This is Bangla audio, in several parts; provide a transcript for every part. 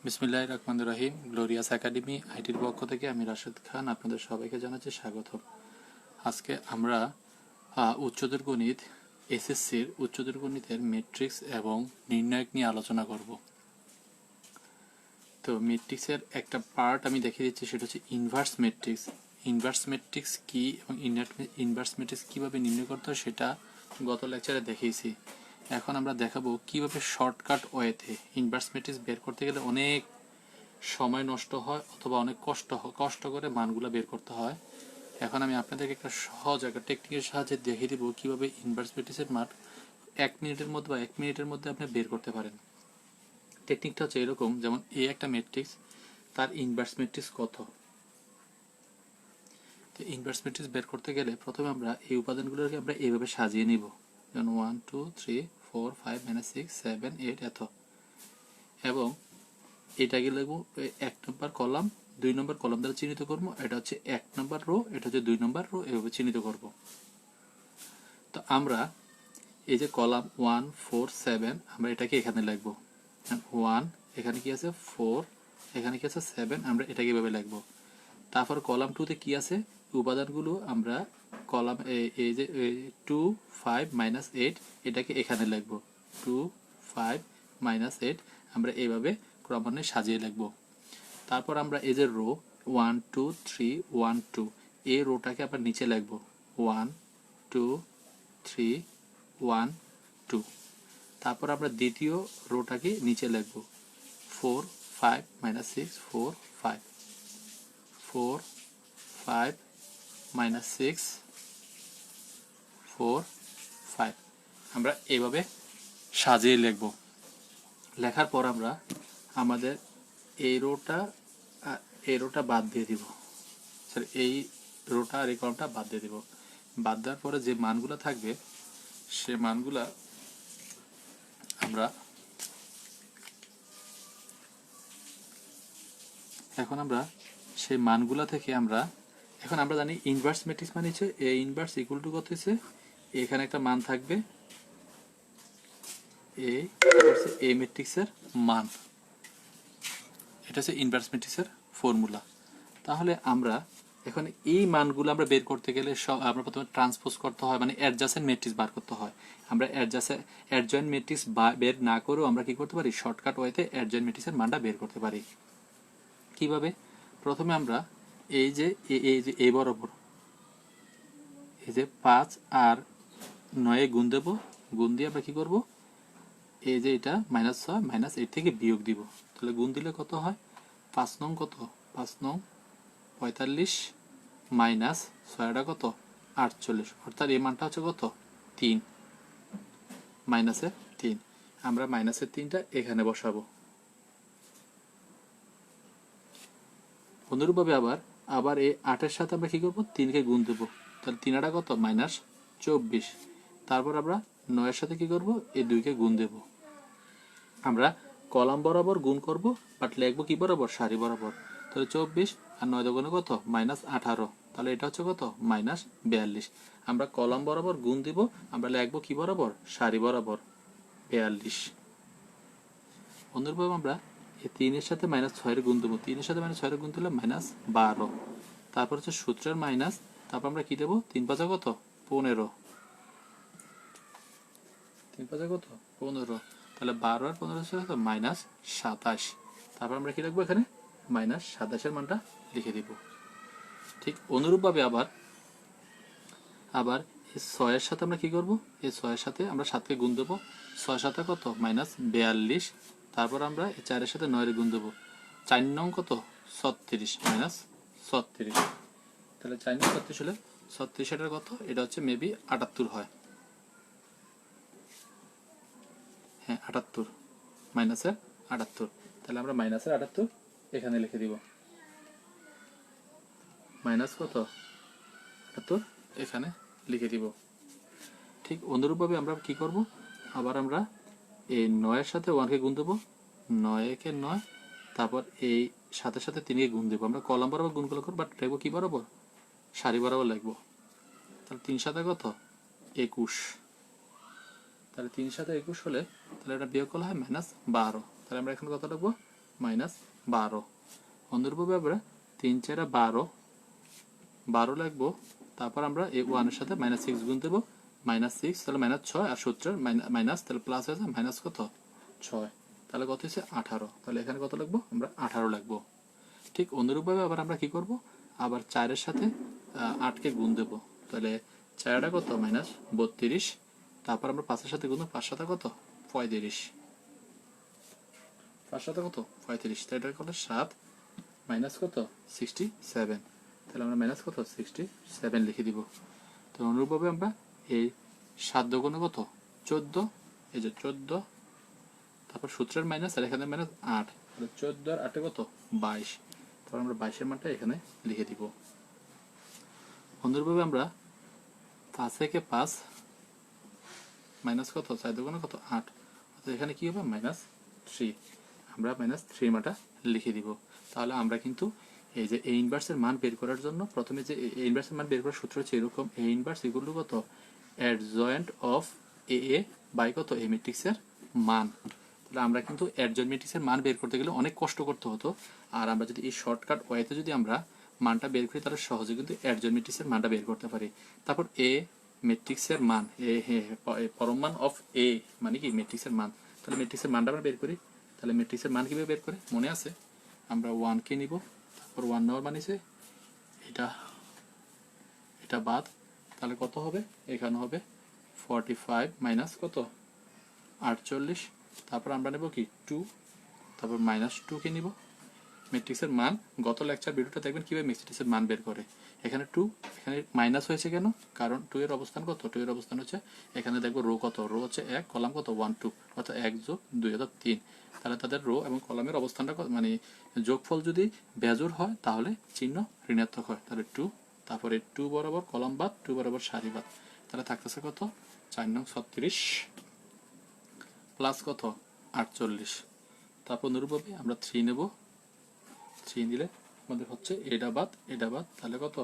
বিসমিল্লাহির রহমানির রহিম। গ্লোরিয়াস একাডেমি আইটির পক্ষ থেকে আমি রাশেদ খান আপনাদের সবাইকে জানাচ্ছি স্বাগত। আজকে আমরা উচ্চতর গণিত এসএসসির উচ্চতর গণিতের ম্যাট্রিক্স এবং নির্ণায়ক নিয়ে আলোচনা করব। তো ম্যাট্রিক্সের একটা পার্ট আমি দেখিয়ে দিচ্ছি, সেটা হচ্ছে ইনভার্স ম্যাট্রিক্স। ইনভার্স ম্যাট্রিক্স কী এবং ইনভার্স ম্যাট্রিক্স কীভাবে নির্ণয় করতে হয় সেটা গত লেকচারে দেখিয়েছি। এখন আমরা দেখাবো কিভাবে শর্টকাট ওয়েতে ইনভার্স ম্যাট্রিক্স বের করতে গেলে অনেক সময় নষ্ট হয় অথবা অনেক কষ্ট করে মানগুলো বের করতে হয়। এখন আমি আপনাদেরকে একটা সহজ একটা টেকনিকের সাহায্যে দেখিয়ে দেবো কীভাবে ইনভার্স ম্যাট্রিক্সের মান 1 মিনিটের মধ্যে বা 1 মিনিটের মধ্যে আপনি বের করতে পারেন। টেকনিকটা হচ্ছে এরকম, যেমন এই একটা ম্যাট্রিক্স, তার ইনভার্স ম্যাট্রিক্স কত। তো ইনভার্স ম্যাট্রিক্স বের করতে গেলে প্রথমে আমরা এই উপাদানগুলোকে আমরা এইভাবে সাজিয়ে নিব, যেমন 1 2 3 4 5 6 7 8 এত, এবং এটাকে লিখবো 1 নম্বর কলাম 2 নম্বর কলাম দ্বারা চিহ্নিত করবো। এটা হচ্ছে 1 নম্বর রো, এটা হচ্ছে 2 নম্বর রো, এভাবে চিহ্নিত করব। তো আমরা এই যে কলাম 1 4 7 আমরা এটাকে এখানে লিখবো 1, এখানে কি আছে 4, এখানে কি আছে 7, আমরা এটাকে এভাবে লিখবো। তারপর কলাম 2 তে কি আছে উপাদানগুলো আমরা কলাম এই যে 2 5 -8 এটাকে এখানে লিখবো 2 5 -8 আমরা এইভাবে ক্রমান্বয়ে সাজিয়ে লিখবো। তারপর আমরা এই যে রো 1 2 3 1 2 এই রোটাকে আবার নিচে লিখবো 1 2 3 1 2। তারপর আমরা দ্বিতীয় রোটাকে নিচে লিখবো 4 5 -6 4 5 4 5 -6 4 5 আমরা এইভাবে সাজিয়ে লিখবো। লেখার পর আমরা আমাদের এই রোটা বাদ দিয়ে দিব, সরি এই রোটা আর এই কলামটা বাদ দিয়ে দিব। বাদ দেওয়ার পরে যে মানগুলো থাকবে সে মানগুলা আমরা সেই মানগুলা থেকে আমরা জানি ইনভার্স ম্যাট্রিক্স মানে হচ্ছে এ ইনভার্স ইকুয়াল টু কত হচ্ছে, এখানে একটা মান থাকবে এ ম্যাট্রিক্সের মান, এটা হচ্ছে ইনভার্স ম্যাট্রিক্সের ফর্মুলা। তাহলে আমরা এখন এই মানগুলো আমরা বের করতে গেলে আমরা প্রথমে ট্রান্সপোজ করতে হয়, মানে অ্যাডজাসেন্ট ম্যাট্রিক্স বার করতে হয়। আমরা অ্যাডজয়েন্ট ম্যাট্রিক্স বের না করেও আমরা কি করতে পারি, শর্টকাট ওয়েতে অ্যাডজয়েন্ট ম্যাট্রিক্সের মানটা বের করতে পারি। কিভাবে? প্রথমে আমরা এই যে এ বরাবর এই যে 5 আর 9 গুণ দেব, গুণ দিয়ে আমরা কি করব, এই যে এটা -6 -8 থেকে বিয়োগ দিব। তাহলে গুণ দিলে কত হয়, 5 নং কত, 5 নং 45 মাইনাস 6টা কত 48, অর্থাৎ এই মানটা হচ্ছে কত 3, -3। আমরা -3টা এখানে বসাবো। অনুরূপভাবে আবার এই 8-এর সাথে আমরা কি করব, 3কে গুণ দেবো, তাহলে 3টা কত -24। তারপর আমরা 9-এর সাথে কি করব, এই 2কে গুণ দেব। আমরা কলাম বরাবর গুণ করব, বাট লিখবো কি বরাবর, সারি বরাবর। তাহলে 24 আর 9 দুগুণে কত -18, তাহলে এটা হচ্ছে কত -42। আমরা কলাম বরাবর গুণ দিব, আমরা লিখবো কি বরাবর, সারি বরাবর 42। অনুরূপভাবে আমরা এই 3-এর সাথে -6 গুণ দেবো, 3-এর সাথে -6 গুণ দিলে -12। তারপর হচ্ছে সূত্রের মাইনাস, তারপর আমরা কি দেবো, 3 5 কত 15, 3 5 কত 15, তাহলে 12 আর 15 হচ্ছে কত -27। তারপর আমরা কি রাখবো, এখানে -27-এর মানটা লিখে দিব। ঠিক অনুরূপভাবে আবার এই 6-এর সাথে আমরা কি করব, এই 6-এর সাথে আমরা 7কে গুণ দেবো, 6 7 কত -42। তারপর আমরা এই 4-এর সাথে 9-এর গুণ দেবো, 4 নং কত 36 -36। তাহলে 4 নং 36 হলে 36 এটার কত, এটা হচ্ছে মেবি 78 হয়, হ্যাঁ 78 -78। তাহলে আমরা -78 এখানে লিখে দিব, কত 78 এখানে লিখে দিব। ঠিক অনুরূপভাবে আমরা কি করব, আবার আমরা এই 9-এর সাথে 1কে গুণ দেবো, 9-একে 9, তারপর এই সাথে 3কে গুণ দেবো। আমরা কলাম বরাবর গুণ করবো, বাট লিখবো কি বরাবর, সারি বরাবর লিখবো। তাহলে 3 7 কত 21, তাহলে 3 7 21 হলে তাহলে এটা বিয়োগ করলে হয় -12। তাহলে আমরা এখানে কত লিখবো মাইনাস 12। অনুরূপভাবে আমরা 3 4 12 12 লিখবো, তারপর আমরা এই 1 এর সাথে -6 গুণ দেব, -6 তাহলে -6 আর সূত্রের মাইনাস তাহলে প্লাস হয়ে যায় মাইনাস কত 6, তাহলে কত হচ্ছে 18। তাহলে এখানে কত লিখবো আমরা 18 লিখবো। ঠিক অনুরূপভাবে আবার আমরা কি করব, আবার 4 এর সাথে 8 কে গুণ দেব, তাহলে 4টা কত -32, তারপর আমরা 5 এর সাথে গুণ 5 সাথে কত 35, 5 সাথে কত 35, তাই এটা কত 7 মাইনাস কত 67, তাহলে আমরা মাইনাস কত 67 লিখে দিব। তো অনুরূপভাবে আমরা এই 7 দুগুণে কত 14, এই যে 14, তারপর সূত্রের মাইনাস আর এখানে মাইনাস 8, তাহলে 14 আর 8 কত 22, তারপর আমরা 22 এর মানটা এখানে লিখে দিব। অনুরূপভাবে আমরা 5 থেকে 5 মাইনাস কত 4 দুগুণে কত 8, অর্থাৎ এখানে কি হবে -3, আমরা -3 মানটা লিখে দিব। তাহলে আমরা কিন্তু এই যে এ ইনভার্সের মান বের করার জন্য প্রথমে যে এ ইনভার্সের মান বের করার সূত্র হচ্ছে এরকম, এ ইনভার্স ইকুয়াল টু কত adjoint of A A by কত এ ম্যাট্রিক্সের মান। তাহলে আমরা কিন্তু অ্যাডজয়েন্ট ম্যাট্রিক্সের মান বের করতে গেলে অনেক কষ্ট করতে হতো, আর আমরা যদি এই শর্টকাট ওয়েতে যদি আমরা মানটা বের করি তাহলে সহজে কিন্তু অ্যাডজয়েন্ট ম্যাট্রিক্সের মানটা বের করতে পারি। তারপর এ ম্যাট্রিক্সের মান পরম মান অফ এ মানে কি ম্যাট্রিক্সের মান, তাহলে ম্যাট্রিক্সের মানটা আমরা বের করি। তাহলে ম্যাট্রিক্সের মান কিভাবে বের করে মনে আছে, আমরা 1 কে নিব, তারপর 1 নেওয়ার মানে এটা বাদ, তাহলে কত হবে এখানে হবে 45 মাইনাস কত 48, তারপর আমরা নেব কি 2, তারপর -2 কে নিব। ম্যাট্রিক্সের মান গত লেকচার ভিডিওটা দেখবেন কিভাবে ম্যাট্রিক্সের মান বের করে। এখানে 2, এখানে মাইনাস হয়েছে কেন, কারণ 2 এর অবস্থান কত, 2 এর অবস্থান হচ্ছে এখানে দেখবো রো কত, রো হচ্ছে 1, কলাম কত 1 2, অর্থাৎ 1 যোগ 2 অর্থাৎ 3, তাহলে তাদের রো এবং কলামের অবস্থানটা মানে যোগফল যদি বেজোড় হয় তাহলে চিহ্ন ঋণাত্মক হয়, তাহলে 2, তারপরে 2 বরাবর কলাম বাদ, 2 বরাবর সারি বাদ, তাহলে থাকতেছে কত 4 নং 36 প্লাস কত 48, তারপর অনুরূপভাবে আমরা 3 নেব, 3 দিলে আমাদের হচ্ছে এটা বাদ, তাহলে কত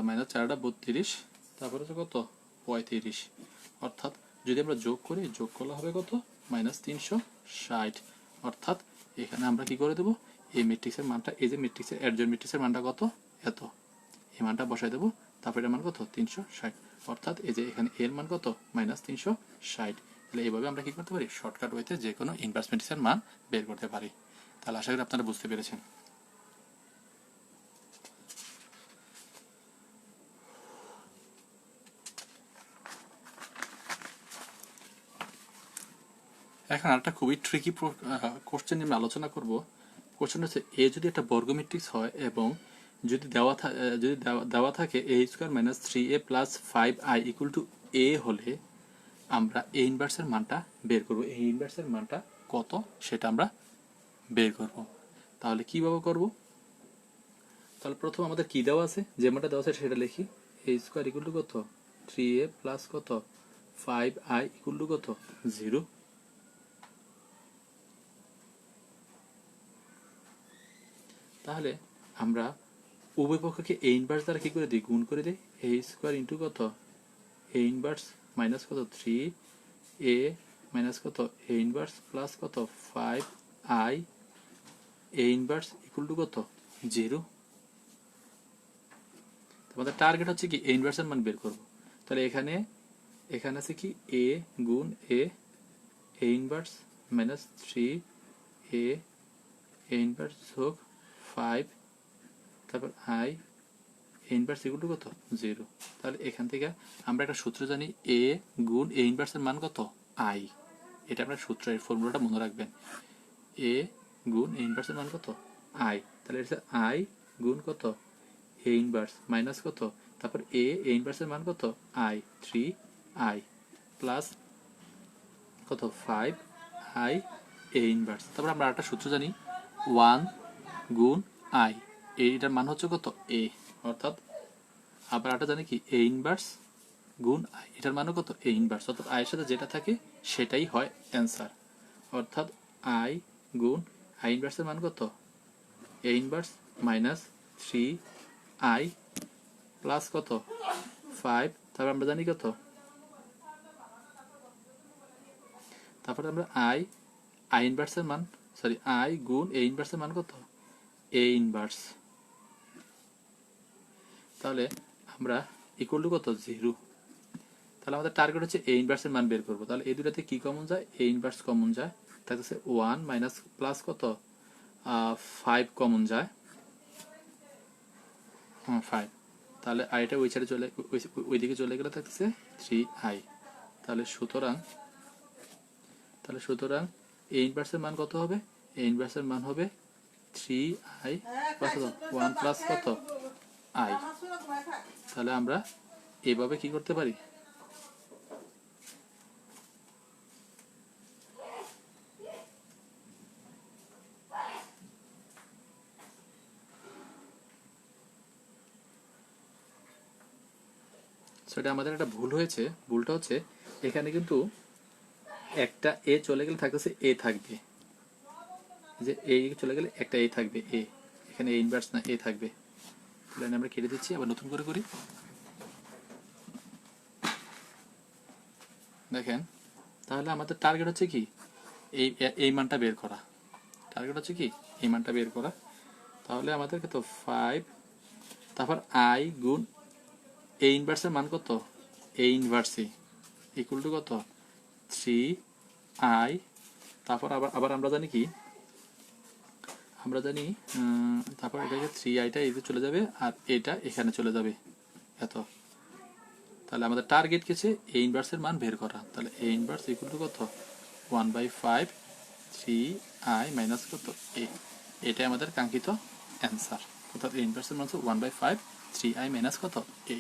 -4টা 32, তারপরে হচ্ছে কত 35, অর্থাৎ যদি আমরা যোগ করি, যোগ করলে হবে কত -360, অর্থাৎ এখানে আমরা কি করে দেব, এই ম্যাট্রিক্সের মানটা, এই যে ম্যাট্রিক্সের অ্যাডজয়েন্ট ম্যাট্রিক্সের মানটা কত এত, এই মানটা বসাই দেব, তারপর এর মান কত 360, অর্থাৎ এই যে এখানে এর মান কত -360। তাহলে এইভাবে আমরা কি করতে পারি, শর্টকাট ওয়েতে যে কোনো ইনভার্স ম্যাট্রিক্সের মান বের করতে পারি। তাহলে আশা করি আপনারা বুঝতে পেরেছেন। এখন আরেকটা খুবই ট্রিকি কোশ্চেন নিয়ে আলোচনা করব। কোশ্চেন হচ্ছে এ যদি একটা বর্গ ম্যাট্রিক্স হয় এবং যদি দেওয়া থাকে A square minus 3a plus 5i equal to A হলে আমরা এ ইনভার্সের মানটা বের করব। এ ইনভার্সের মানটা কত সেটা আমরা বের করব। তাহলে কিভাবে করব, তাহলে প্রথম আমাদের কি দেওয়া আছে, যে মানটা দেওয়া আছে সেটা লিখি, এ স্কোয়ার ইকুয়াল টু কত 3a প্লাস কত 5i ইকুয়াল টু কত 0। তাহলে আমরা উভয় পক্ষকে এ ইনভার্স দ্বারা কি করে দিই, গুণ করে দিই, এ স্কোয়ার ইন্টু কত এ ইনভার্স মাইনাস কত 3a মাইনাস কত এ ইনভার্স প্লাস কত 5i A inverse equal to কত 0। আমাদের টার্গেট হচ্ছে কি এ ইনভার্সের মান বের করব। তাহলে এখানে আছে কি a গুণ A inverse minus 3a A inverse যোগ 5, তারপর i ইনভার্স ইকুয়াল টু কত 0। তাহলে এখান থেকে আমরা একটা সূত্র জানি, a গুণ এ ইনভার্সের মান কত i, এটা আমরা সূত্র, এই ফর্মুলাটা মনে রাখবেন, a গুণ এ ইনভার্সের মান কত i, তাহলে এটা i গুণ কত এ ইনভার্স মাইনাস কত, তারপর এ ইনভার্সের মান কত i 3i প্লাস কত 5i এ ইনভার্স, তারপর আমরা একটা সূত্র জানি 1 গুণ i, এইটার মান হচ্ছে কত a, অর্থাৎ আবার একটা জানি কি এ ইনভার্স গুণ i, এটার মানও কত এ ইনভার্স, অর্থাৎ i এর সাথে যেটা থাকে সেটাই হয় অ্যান্সার, অর্থাৎ i গুণ i ইনভার্সের মান কত A inverse minus 3i plus কত 5, তারপর আমরা জানি কত, তারপরে আমরা i ইনভার্সের মান সরি আই গুণ এ ইনভার্সের মান কত, এ ইনভার্স। তাহলে আমরা ইকুয়াল টু কত, 0। তাহলে আমাদের টার্গেট হচ্ছে এ ইনভার্সের মান বের করবো। তাহলে এই দুটাতে কি কমন যায়, এ ইনভার্স কমন যায়, থাকতেছে 1 মাইনাস প্লাস কত 5 কমন যায়, 5। তাহলে আইটা ওই সাইডে চলে, ওইদিকে চলে গেলে থাকতেছে 3i। তাহলে সুতরাং এ ইনভার্সের মান কত হবে, এ ইনভার্সের মান হবে 3i প্লাস 1 প্লাস কত i। তাহলে আমরা এভাবে কি করতে পারি, সেটা আমাদের একটা ভুল হয়েছে। ভুলটা হচ্ছে এখানে কিন্তু একটা এ চলে গেলে থাকতেছে এ থাকবে, যে এ চলে গেলে একটা এ থাকবে, এ এখানে এ ইনভার্স না, এ থাকবে। তাহলে আমরা কেটে দিচ্ছি, আবার নতুন করে করি। দেখেন, তাহলে আমাদের টার্গেট হচ্ছে কি, এই মানটা বের করা। টার্গেট হচ্ছে কি, এই মানটা বের করা। তাহলে আমাদেরকে তো 5, তারপর আই গুণ এ ইনভার্সের মান কত, এ ইনভার্সি ইকুয়াল টু কত 3i। তারপর আবার আমরা জানি কি, আমরা জানি তারপর এটাকে 3iটা এতে চলে যাবে, আর এটা এখানে চলে যাবে এত। তাহলে আমাদের টার্গেট কিছু এ ইনভার্সের মান বের করা। তাহলে এ ইনভার্স ইকুয়াল টু কত 1/5 3i মাইনাস কত এ। এটাই আমাদের কাঙ্ক্ষিত অ্যান্সার। অর্থাৎ এ ইনভার্সের মান হচ্ছে 1/5 3i মাইনাস কত এ।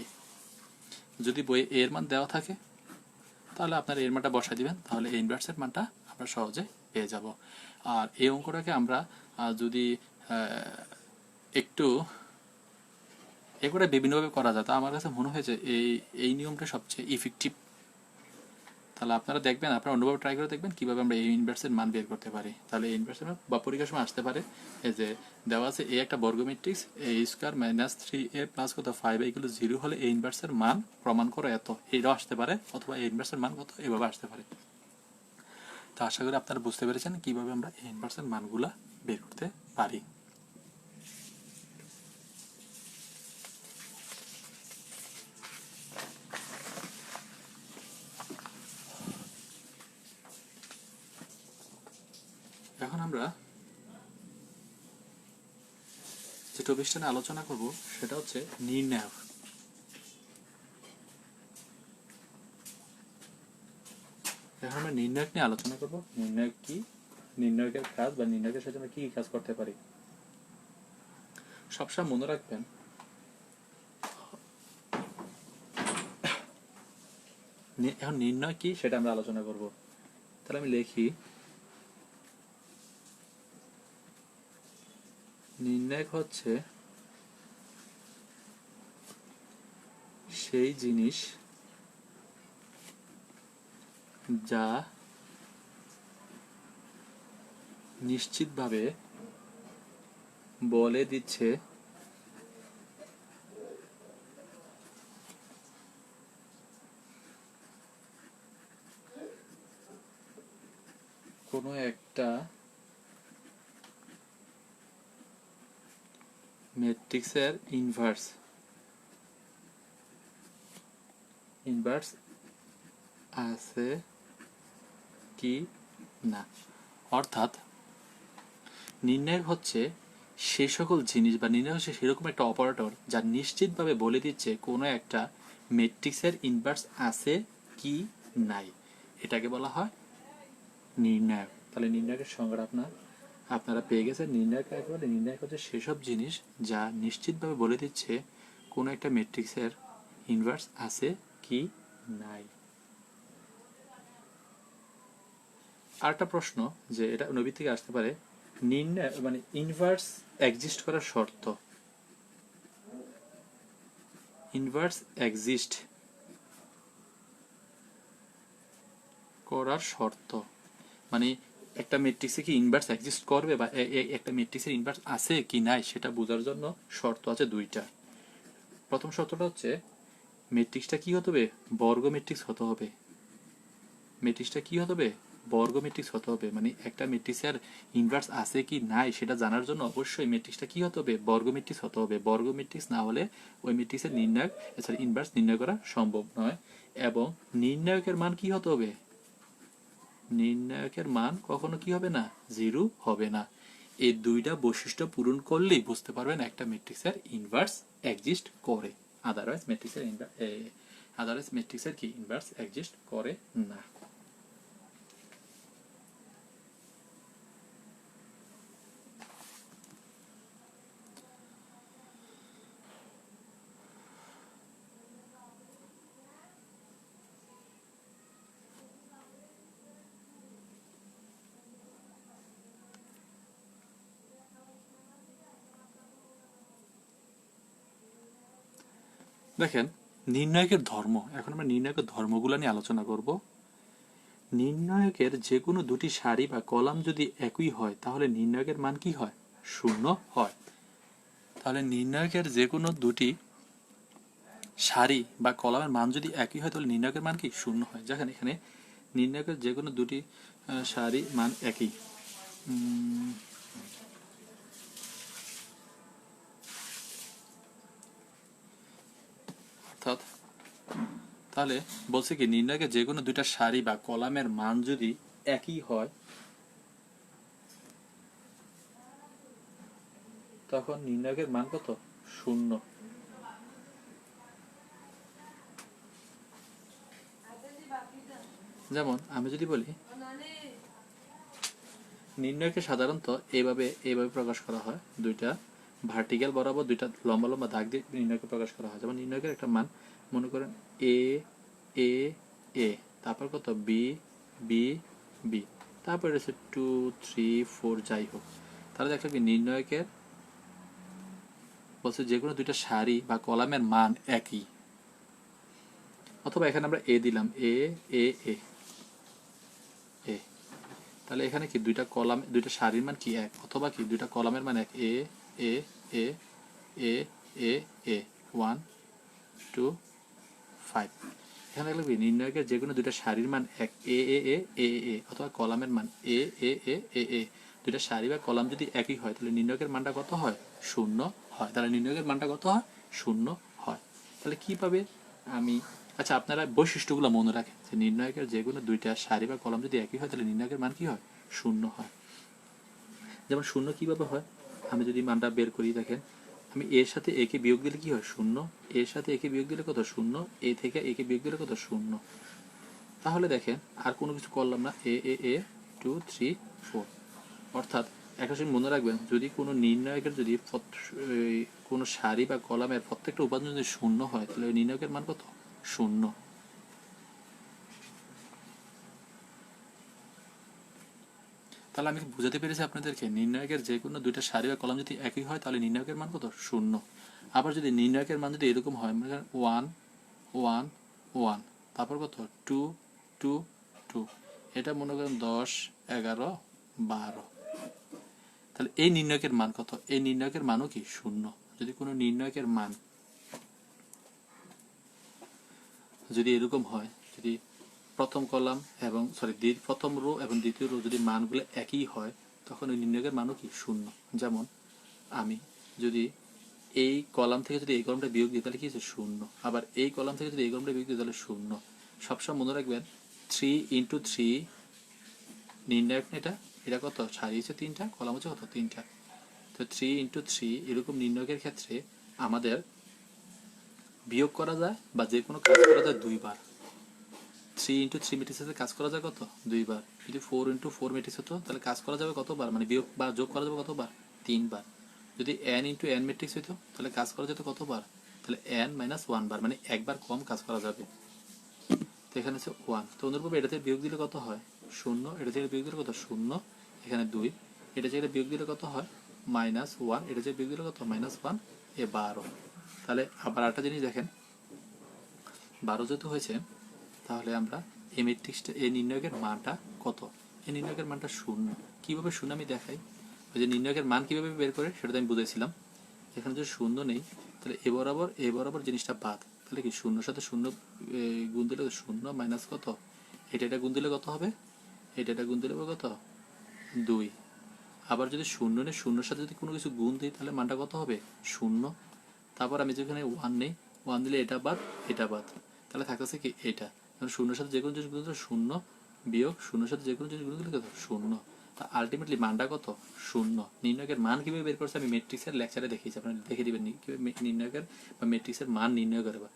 যদি বইয়ে এর মান দেওয়া থাকে তাহলে আপনার এর মানটা বসাই দিবেন, তাহলে এ ইনভার্সের মানটা আমরা সহজে পেয়ে যাব। আর এই অঙ্কটাকে আমরা যদি একটু এগুলো বিভিন্নভাবে করা যায়, তা আমার কাছে মনে হয়েছে এই নিয়মটা সবচেয়ে ইফেক্টিভ। তাহলে আপনারা দেখবেন, আপনারা অন্যভাবে ট্রাই করে দেখবেন কীভাবে আমরা এই ইনভার্সের মান বের করতে পারি। তাহলে এই ইনভার্সের মান বা পরীক্ষার সময় আসতে পারে, এই যে দেওয়া আছে এ একটা বর্গ ম্যাট্রিক্স, এ স্কোয়ার মাইনাস 3a প্লাস কত 5 এগুলো 0 হলে এই ইনভার্সের মান প্রমাণ করো এত, এইটাও আসতে পারে, অথবা এই ইনভার্সের মান কত এভাবে আসতে পারে। তো আশা করি আপনারা বুঝতে পেরেছেন কীভাবে আমরা এই ইনভার্সের মানগুলা বের করতে পারি। এখন আমরা যে টপিকটা নিয়ে আলোচনা করব সেটা হচ্ছে নির্ণায়ক। এখন আমরা নির্ণায়ক নিয়ে আলোচনা করব। নির্ণায়ক কি, নির্ণায়কের কাজ বা নির্ণায়কের সাথে আমরা কি কাজ করতে পারি। সবসময় মনে রাখবেন, এখন নির্ণয় কি সেটা আমরা আলোচনা করব। তাহলে আমি লিখি, নির্ণায়ক হচ্ছে সেই জিনিস যা নিশ্চিতভাবে বলে দিচ্ছে কোনো একটা ম্যাট্রিক্সের ইনভার্স আছে কি না। অর্থাৎ নির্ণায়ক হচ্ছে সেই সকল জিনিস, বা নির্ণায়ক হচ্ছে সেরকম একটা অপারেটর যা নিশ্চিতভাবে বলে দিচ্ছে কোনো একটা ম্যাট্রিক্সের ইনভার্স আছে কি নাই, এটাকে বলা হয় নির্ণায়ক। তাহলে নির্ণায়কের সংজ্ঞা আপনারা পেয়ে গেছেন। নির্ণায়ক কাকে বলে? নির্ণায়ক হচ্ছে সেসব জিনিস যা নিশ্চিতভাবে বলে দিচ্ছে কোনো একটা ম্যাট্রিক্সের ইনভার্স আছে কি নাই। আরেকটা প্রশ্ন, যে এটা নবী থেকে আসতে পারে, নির্ণয় মানে ইনভার্স এক্সিস্ট করার শর্ত, ইনভার্স এক্সিস্ট করার শর্ত মানে একটা ম্যাট্রিক্সে কি ইনভার্স এক্সিস্ট করবে, বা একটা ম্যাট্রিক্সের ইনভার্স আছে কি নাই সেটা বোঝার জন্য শর্ত আছে দুইটা। প্রথম শর্তটা হচ্ছে ম্যাট্রিক্সটা কি হতে হবে, বর্গ ম্যাট্রিক্স হতে হবে। ম্যাট্রিক্সটা কি হতে হবে, বর্গ ম্যাট্রিক্স হতে হবে, মানে একটা ম্যাট্রিক্সের ইনভার্স আছে কি নাই সেটা জানার জন্য অবশ্যই ম্যাট্রিক্সটা কি হতে হবে, বর্গ ম্যাট্রিক্স হতে হবে। বর্গ ম্যাট্রিক্স না হলে ওই ম্যাট্রিক্সের নির্ণায়ক সরি ইনভার্স নির্ণয় করা সম্ভব নয়। এবং নির্ণায়কের মান কি হতে হবে, নির্ণায়কের মান কখনো কি হবে না, জিরো হবে না। এই দুইটা বৈশিষ্ট্য পূরণ করলেই বুঝতে পারবেন একটা ম্যাট্রিক্সের ইনভার্স এক্সিস্ট করে, আদারওয়াইজ ম্যাট্রিক্সের কি ইনভার্স এক্সিস্ট করে না। দেখেন নির্ণায়কের ধর্ম, এখন আমরা নির্ণায়কের ধর্মগুলো নিয়ে আলোচনা করব। নির্ণায়কের যে কোনো দুটি সারি বা কলাম যদি একই হয় তাহলে নির্ণায়কের মান কি হয়, শূন্য হয়। তাহলে নির্ণায়কের যে কোনো দুটি সারি বা কলামের মান যদি একই হয় তাহলে নির্ণায়কের মান কি শূন্য হয়। দেখেন এখানে নির্ণায়কের যে কোনো দুটি সারি মান একই, অর্থাৎ তাহলে বলছে কি নির্ণায়কের যে কোনো দুইটা সারি বা কলামের মান যদি একই হয় তখন নির্ণায়কের মান কত, শূন্য। যেমন আমি যদি বলি নির্ণয়কে সাধারণত এইভাবে প্রকাশ করা হয়, দুইটা ভার্টিক্যাল বরাবর দুইটা লম্বা লম্বা দাগ দিয়ে নির্ণয়কে প্রকাশ করা হয়। যেমন নির্ণয়কের একটা মান মনে করেন এ এ এ, তারপর কত বি বি বি, তারপর হচ্ছে 2 3 4 যাই হোক। তাহলে দেখো কি নির্ণয়কের বলছে যে কোনো দুইটা সারি বা কলামের মান একই, অথবা এখানে আমরা এ দিলাম এ এ এ এ, তাহলে এখানে কি দুইটা কলাম দুইটা সারির মান কি এক, অথবা কি দুইটা কলামের মান এক, এ এ এ এ এ এ 1 2 5। এখানে লিখবি নির্ণায়কের যে কোনো দুইটা সারির মান এক, এ এ এ এ এ, অথবা কলামের মান এ এ এ এ এ। দুইটা সারি বা কলাম যদি একই হয় তাহলে নির্ণায়কের মানটা কত হয়, শূন্য হয়। তাহলে নির্ণায়কের মানটা কত হয়, শূন্য হয়। তাহলে কিভাবে আমি, আচ্ছা আপনারা বৈশিষ্ট্যগুলো মনে রাখেন যে নির্ণায়কের যে কোনো দুইটা সারি বা কলাম যদি একই হয় তাহলে নির্ণায়কের মান কি হয়, শূন্য হয়। যেমন শূন্য কিভাবে হয়, আমি যদি মানটা বের করি, দেখেন আমি এর সাথে একে বিয়োগ দিলে কি হয়, শূন্য। এর সাথে একে বিয়োগ দিলে কত, শূন্য। এ থেকে একে বিয়োগ দিলে কত, শূন্য। তাহলে দেখেন আর কোনো কিছু করলাম না, এ এ এ 2 3 4। অর্থাৎ একটা সময় মনে রাখবেন যদি কোনো নির্ণায়কের যদি কোনো সারি বা কলামের প্রত্যেকটা উপাদান যদি শূন্য হয় তাহলে নির্ণায়কের মান কত, শূন্য। তাহলে আমি বুঝাতে পেরেছি আপনাদেরকে নির্ণায়কের যে কোনো দুইটা সারি বা কলাম যদি একই হয় তাহলে নির্ণায়কের মান কত, শূন্য। আবার যদি নির্ণায়কের মান যদি এরকম হয়, মনে করেন 1 1 1, তারপর কত 2 2 2, এটা মনে করেন 10 11 12, তাহলে এই নির্ণায়কের মান কত, এই নির্ণায়কের মানও কি শূন্য। যদি কোনো নির্ণায়কের মান যদি এরকম হয়, যদি প্রথম কলাম এবং প্রথম রো এবং দ্বিতীয় রো যদি মানগুলো একই হয় তখন ওই নির্ণায়কের মানও কি শূন্য। যেমন আমি যদি এই কলাম থেকে যদি এই কলামটা বিয়োগ দিই তাহলে কি হচ্ছে, শূন্য। আবার এই কলাম থেকে যদি এই কলামটা বিয়োগ দিই তাহলে শূন্য। সবসময় মনে রাখবেন 3 × 3 নির্ণায়ক, এটা এটা কত, সারি হচ্ছে 3টা, কলাম হচ্ছে কত, 3টা। তো 3 × 3 এরকম নির্ণায়কের ক্ষেত্রে আমাদের বিয়োগ করা যায় বা যে কোনো কাজ করা যায় দুইবার। 3 × 3 ম্যাট্রিক্সের কাজ করা যায় কত, দুইবার। যদি 4 × 4 ম্যাট্রিক্স হতো তাহলে কাজ করা যাবে কতবার, মানে বিয়োগ বা যোগ করা যাবে কতবার, 3বার। যদি n × n ম্যাট্রিক্স হতো তাহলে কাজ করা যেত কতবার, তাহলে n - 1 বার, মানে একবার কম কাজ করা যাবে। তো এখানে হচ্ছে 1, তো অনুরূপভাবে এটা থেকে বিয়োগ দিলে কত হয়, শূন্য। এটা থেকে বিয়োগ দিলে কত, শূন্য। এখানে 2, এটা থেকে বিয়োগ দিলে কত হয়, -1। এটা থেকে বিয়োগ দিলে কত, -1 এ 12। তাহলে আবার একটা জিনিস দেখেন, 12 যেহেতু হয়েছে তাহলে আমরা এই ম্যাট্রিক্সটা এই নির্ণায়কের মানটা কত, এই নির্ণায়কের মানটা শূন্য। কিভাবে শূন্য আমি দেখাই, ওই যে নির্ণায়কের মান কিভাবে বের করে সেটা আমি বুঝেছিলাম। এখানে যদি শূন্য নেই তাহলে এ বরাবর জিনিসটা বাদ, তাহলে কি শূন্যর সাথে শূন্য গুণ দিলে শূন্য মাইনাস কত, এটা গুণ দিলে কত হবে, এটা গুণ দিলে কত 2। আবার যদি শূন্য নেই, শূন্যর সাথে যদি কোনো কিছু গুণ দিই তাহলে মানটা কত হবে 0। তারপর আমি যেখানে 1 নেই, 1 দিলে এটা বাদ এটা বাদ, তাহলে থাকতেছে কি এটা। শূন্যর সাথে যে কোনো জিনিস গুণ দিলে 0 বিয়োগ শূন্যর সাথে যে কোনো জিনিস গুণ দিলে কত 0। তা আলটিমেটলি মানটা কত 0। নির্ণয়কের মান কিভাবে বের করছে আমি ম্যাট্রিক্সের লেকচারে দেখিয়েছি, আপনারা দেখে দিবেন কিভাবে নির্ণয়কের বা ম্যাট্রিক্সের মান নির্ণয় করবে।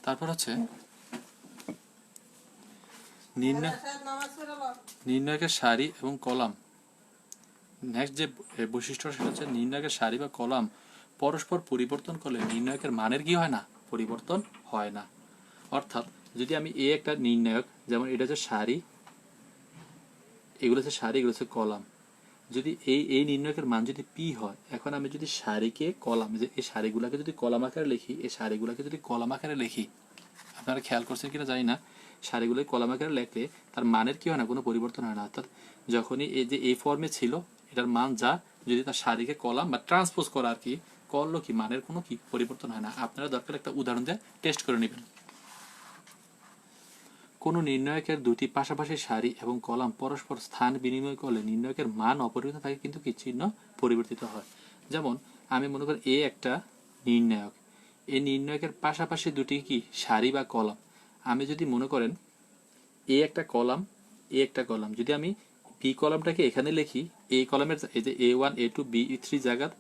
তারপর হচ্ছে নির্ণয়কের সারি এবং কলাম। নেক্সট যে বৈশিষ্ট্য সেটা হচ্ছে নির্ণয়কের সারি বা কলাম পরস্পর পরিবর্তন করলে নির্ণয়কের মানের কি হয় না, পরিবর্তন হয় না। অর্থাৎ যদি আমি একটা নির্ণায়ক, যেমন এটা হচ্ছে সারি, এগুলো হচ্ছে সারি, এগুলো হচ্ছে কলাম, যদি এই নির্ণয়কের মান যদি পি হয়, এখন আমি যদি সারিকে কলাম, যে এই সারিগুলাকে যদি কলাম আকারে লিখি, এই সারিগুলাকে যদি কলাম আকারে লিখি, আপনারা খেয়াল করছেন কিনা জানি না, সারিগুলোই কলাম আকারে লেখলে তার মানের কি হয় না, কোনো পরিবর্তন হয় না। অর্থাৎ যখনই এই যে এই ফর্মে ছিল এটার মান যা, যদি তার সারিকে কলাম বা ট্রান্সপোজ করা আর কি করলো, কি মানের কোনো কি পরিবর্তন হয় না। আপনারা দরকার একটা উদাহরণ দিয়ে টেস্ট করে নেবেন। কোনো নির্ণয়কের দুটি পাশাপাশি সারি এবং কলাম পরস্পর স্থান বিনিময় করলে নির্ণয়কের মান অপরিবর্তিত থাকে, কিন্তু কি চিহ্ন পরিবর্তিত হয়। যেমন আমি মনে করি এ একটা নির্ণায়ক, এই নির্ণায়কের পাশাপাশি দুটি কি সারি বা কলাম। আমি যদি মনে করেন এ একটা কলাম, এ একটা কলাম, যদি আমি বি কলামটাকে এখানে লিখি, এই কলামের এই যে A1 A2 B3 জায়গাত,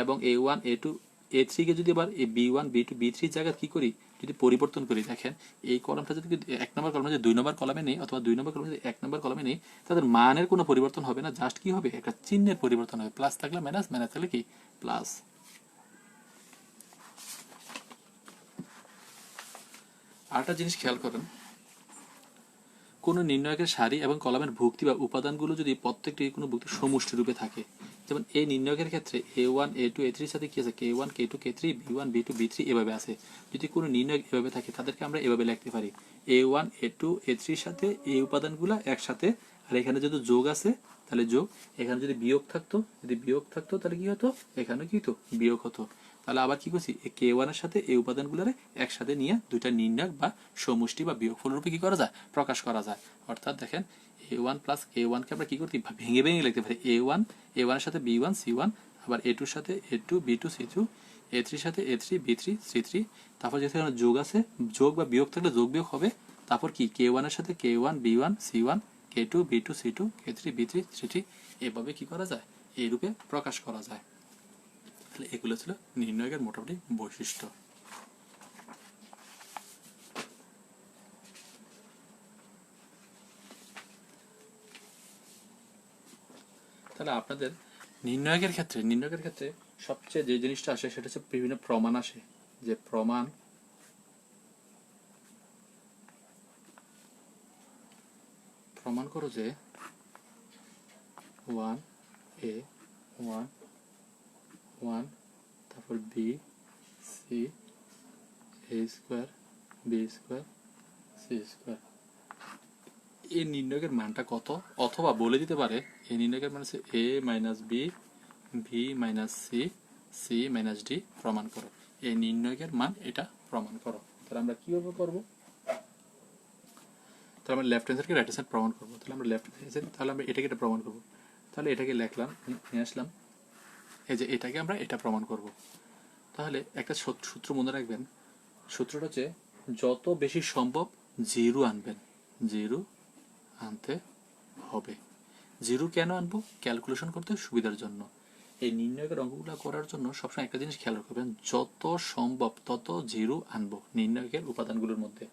এবং A1 A2 A3 কে যদি আবার B1 B2 B3 জায়গাত কি করি, যদি পরিবর্তন করি, দেখেন এই কলামটা যদি 1 নম্বর কলামে যদি 2 নম্বর কলামে নেই, অথবা 2 নম্বর কলামে যদি 1 নম্বর কলামে নেই, তাদের মানের কোনো পরিবর্তন হবে না, জাস্ট কি হবে একটা চিহ্নের পরিবর্তন হবে। প্লাস থাকলে মাইনাস, মাইনাস থাকলে কি প্লাস। আরেকটা জিনিস খেয়াল করেন, কোনো নির্ণয়কের সারি এবং কলামের ভুক্তি বা উপাদানগুলো যদি প্রত্যেকটি কোনো ভুক্তির সমষ্টি রূপে থাকে, যেমন এই নির্ণয়কের ক্ষেত্রে A1 A2 A3 এর সাথে কি আছে K1 K2 K3 B1 B2 B3 এভাবে আছে। যদি কোনো নির্ণয়ক এভাবে থাকে তাদেরকে আমরা এভাবে লিখতে পারি A1 A2 A3 এর সাথে এই উপাদানগুলো একসাথে, আর এখানে যদি যোগ আছে তাহলে যোগ, এখানে যদি বিয়োগ থাকতো, তাহলে কি হতো, এখানে কি হতো বিয়োগ হতো। তাহলে আবার কি করছি, K1 এর সাথে এই উপাদানগুলোরে একসাথে নিয়ে দুইটা নির্ণয়ক বা সমষ্টি বা বিয়োগফল রূপে কি করা যায়, প্রকাশ করা যায়। অর্থাৎ দেখেন A1 প্লাস A1 কে আমরা কি করতে ভেঙে ভেঙে লিখতে পারি, A1 এর সাথে B1 C1, আবার A2 এর সাথে A2 B2 C2, A3 এর সাথে A3 B3 C3। তারপর যেহেতু এখানে যোগ আছে, যোগ বা বিয়োগ থাকলে যোগ বিয়োগ হবে। তারপর কি K1 এর সাথে K1 B1 C1, K2 B2 C2, K3 B3 C3, এভাবে কি করা যায়, এই রূপে প্রকাশ করা যায়। তাহলে এগুলো ছিল নির্ণয়কের মোটামুটি বৈশিষ্ট্য। তাহলে আপনাদের নির্ণয়কের ক্ষেত্রে সবচেয়ে যে জিনিসটা আসে সেটা হচ্ছে বিভিন্ন প্রমাণ আসে, যে প্রমাণ করো যে 1A 1 1, তারপর B C A square B square C square, এই নির্ণয়কের মানটা কত, অথবা বলে দিতে পারে এই নির্ণয়কের মান হচ্ছে A minus B B minus C C minus D প্রমাণ করো। এই নির্ণয়কের মান এটা প্রমাণ করো। তাহলে আমরা কিভাবে করব, তাহলে আমরা লেফট হ্যান্ড সাইডকে রাইট হ্যান্ড সাইড প্রমাণ করবো। তাহলে আমরা লেফট হ্যান্ড সাইড, তাহলে আমরা এটাকে এটা প্রমাণ করবো। তাহলে এটাকে লিখলাম, নিয়ে আসলাম, এই যে এটাকে আমরা এটা প্রমাণ করব। তাহলে একটা সূত্র মনে রাখবেন, সূত্রটা হচ্ছে যত বেশি সম্ভব জিরো আনবেন, জিরো আনতে হবে। জিরো কেন আনবো, ক্যালকুলেশন করতে সুবিধার জন্য। এই নির্ণয়কের অঙ্কগুলো করার জন্য সবসময় একটা জিনিস খেয়াল রাখবেন, যত সম্ভব তত জিরো আনবো নির্ণয়কের উপাদানগুলোর মধ্যে।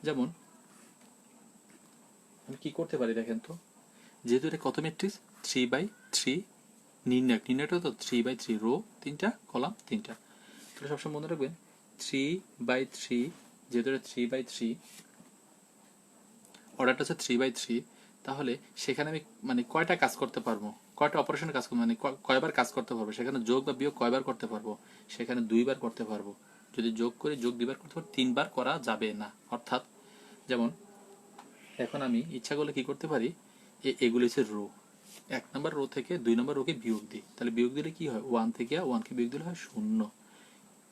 যেমন আমি কি করতে পারি দেখেন তো, যেহেতু এটা কত ম্যাট্রিক্স 3/3 নির্ণয়কটা তো 3/3, রো 3টা কলাম 3টা। তাহলে সবসময় মনে রাখবেন 3/3, যেহেতু এটা 3/3 অর্ডারটা হচ্ছে 3/3, তাহলে সেখানে আমি মানে কয়টা কাজ করতে পারবো, কয়টা অপারেশনে কাজ করবো, মানে কয়বার কাজ করতে পারবো, সেখানে যোগ বা বিয়োগ কয়বার করতে পারবো, সেখানে 2বার করতে পারবো। যদি যোগ করি, যোগ 2বার করতে পারবো, 3বার করা যাবে না। অর্থাৎ যেমন এখন আমি ইচ্ছা করলে কি করতে পারি, এগুলো হচ্ছে রো, 1 নম্বর রো থেকে 2 নম্বর রোকে বিয়োগ দিই, তাহলে বিয়োগ দিলে কি হয়, 1 থেকে 1 কে বিয়োগ দিলে হয় 0,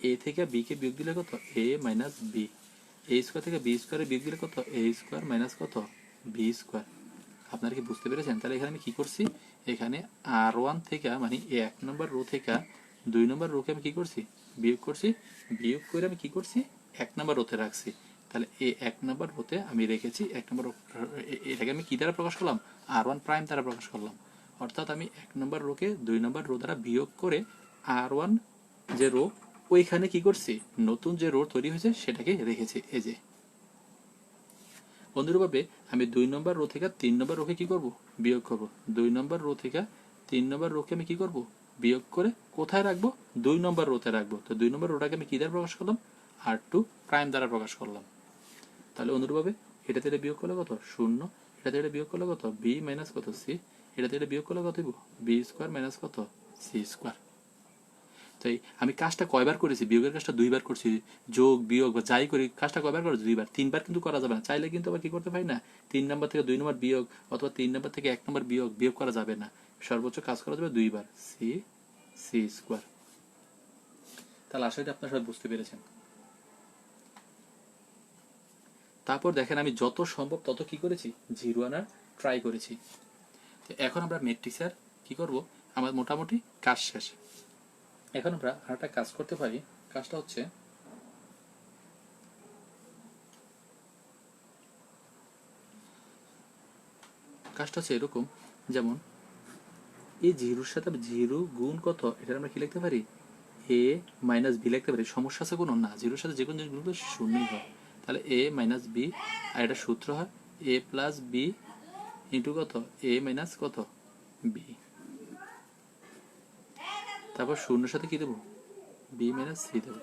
এ থেকে বি কে বিয়োগ দিলে কত, এ মাইনাস বি, এ স্কোয়ার থেকে বি স্কোয়ারে বিয়োগ দিলে কত, এ স্কোয়ার মাইনাস কত, বি স্কোয়ার। আপনারা কি বুঝতে পেরেছেন? তাহলে এখানে আমি কি করছি, এখানে R1 থেকে মানে 1 নম্বর রো থেকে 2 নম্বর রোকে আমি কি করছি, বিয়োগ করছি, বিয়োগ করে আমি কি করছি, 1 নম্বর রোতে রাখছি। তাহলে এই 1 নম্বর রোতে আমি রেখেছি 1 নম্বর, এটাকে আমি কি দ্বারা প্রকাশ করলাম, R1 প্রাইম দ্বারা প্রকাশ করলাম। অর্থাৎ আমি 1 নম্বর রোকে 2 নম্বর রো দ্বারা বিয়োগ করে R1 যে রো ওইখানে কি করছি, নতুন যে রো তৈরি হয়েছে সেটাকে রেখেছি। এই যে অনুরূপভাবে আমি 2 নম্বর রো থেকে 3 নম্বর রোকে কি করব, বিয়োগ করব। 2 নম্বর রো থেকে 3 নম্বর রোকে আমি কি করব, বিয়োগ করে কোথায় রাখবো, 2 নম্বর রোতে রাখবো। তো 2 নম্বর রোটাকে আমি কি দ্বারা প্রকাশ করলাম, R2 প্রাইম দ্বারা প্রকাশ করলাম। তাহলে অনুরূপভাবে এটা থেকে বিয়োগ করলে কত, 0, এটা থেকে বিয়োগ করলে কত, বি মাইনাস কত, সি, এটা থেকে বিয়োগ করলে কত হইব, বি স্কোয়ার মাইনাস কত, সি স্কোয়ার। তাই আমি কাজটা কয়বার করেছি, বিয়োগের কাজটা 2 বার করছি, যোগ বিয়োগ বা যাই করি কাজটা কয়বার করেছি, 2 বার, 3 বার কিন্তু করা যাবে না। চাইলে কিন্তু আবার কি করতে পারি না, 3 নম্বর থেকে 2 নম্বর বিয়োগ অথবা 3 নম্বর থেকে 1 নম্বর বিয়োগ বিয়োগ করা যাবে না, সর্বোচ্চ কাজ করা যাবে 2 বার, সি সি স্কোয়ার। তাহলে আশা করি আপনারা সবাই বুঝতে পেরেছেন। তারপর দেখেন আমি যত সম্ভব তত কি করেছি, 0 আনার ট্রাই করেছি। তো এখন আমরা ম্যাট্রিক্সের কি করব, আমার মোটামুটি কাজ শেষ। এখন আমরা আরেকটা কাজ করতে পারি, কাজটা হচ্ছে এরকম, যেমন এই জিরোর সাথে 0 গুণ কত, এটা আমরা কি লিখতে পারি, এ মাইনাস বি লিখতে পারি। সমস্যা আছে কোনো না, জিরোর সাথে যে কোনো জিনিস গুণ করলে শূন্যই হয়। তাহলে এ মাইনাস বি, আর এটা সূত্র হয় এ প্লাস বি ইন্টু কত, এ মাইনাস কত, বি। তারপর শূন্যের সাথে কি দেবো, বি মাইনাস সি দেবো।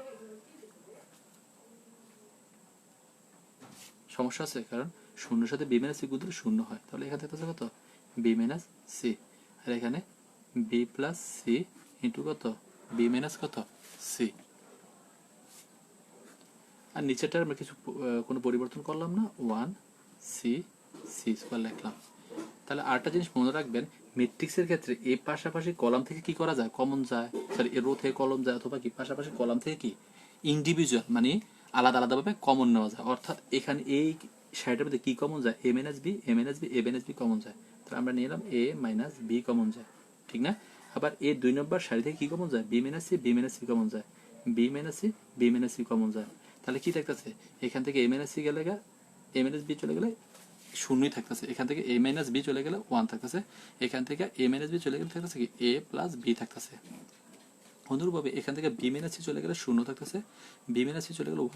সমস্যা আছে, কারণ শূন্যের সাথে বি মাইনাস সি গুণ দিলে 0 হয়। তাহলে এখানে থাকতেছে কত, বি মাইনাস সি, আর এখানে বি প্লাস সি ইন্টু কত, বি মাইনাস কত, সি। আর নিচেটা আমরা কিছু কোনো পরিবর্তন করলাম না, 1 সি সি স্কোয়ার লিখলাম। তাহলে আরেকটা জিনিস মনে রাখবেন, ম্যাট্রিক্সের ক্ষেত্রে এই পাশাপাশি কলাম থেকে কি করা যায়, কমন যায়, সরি এর রো থেকে কলম যায়, অথবা কি পাশাপাশি কলাম থেকে কি ইন্ডিভিজুয়াল মানে আলাদা আলাদাভাবে কমন নেওয়া যায়। অর্থাৎ এখানে এই সাইডের মধ্যে কি কমন যায়, এ মাইনাস বি, এ মাইনাস বি, এ মাইনাস বি কমন যায়। তাহলে আমরা নিলাম এ মাইনাস বি কমন যায়, ঠিক না? আবার এই 2 নম্বর সারি থেকে কি কমন যায়, B minus C, B minus C common যায়, B minus C, B minus C common যায়। তাহলে কি থাকতেছে, এখান থেকে এ মাইনাস সি গেলে এ মাইনাস বি চলে গেলে 0ই থাকতেছে, এখান থেকে এ মাইনাস বি চলে গেলে 1 থাকতেছে, এখান থেকে এ মাইনাস বি চলে গেলে থাকতেছে কি এ প্লাস বি থাকতেছে। অনুরূপভাবে এখান থেকে বি মাইনাস সি চলে গেলে 0 থাকতেছে, বি মাইনাস সি চলে গেলে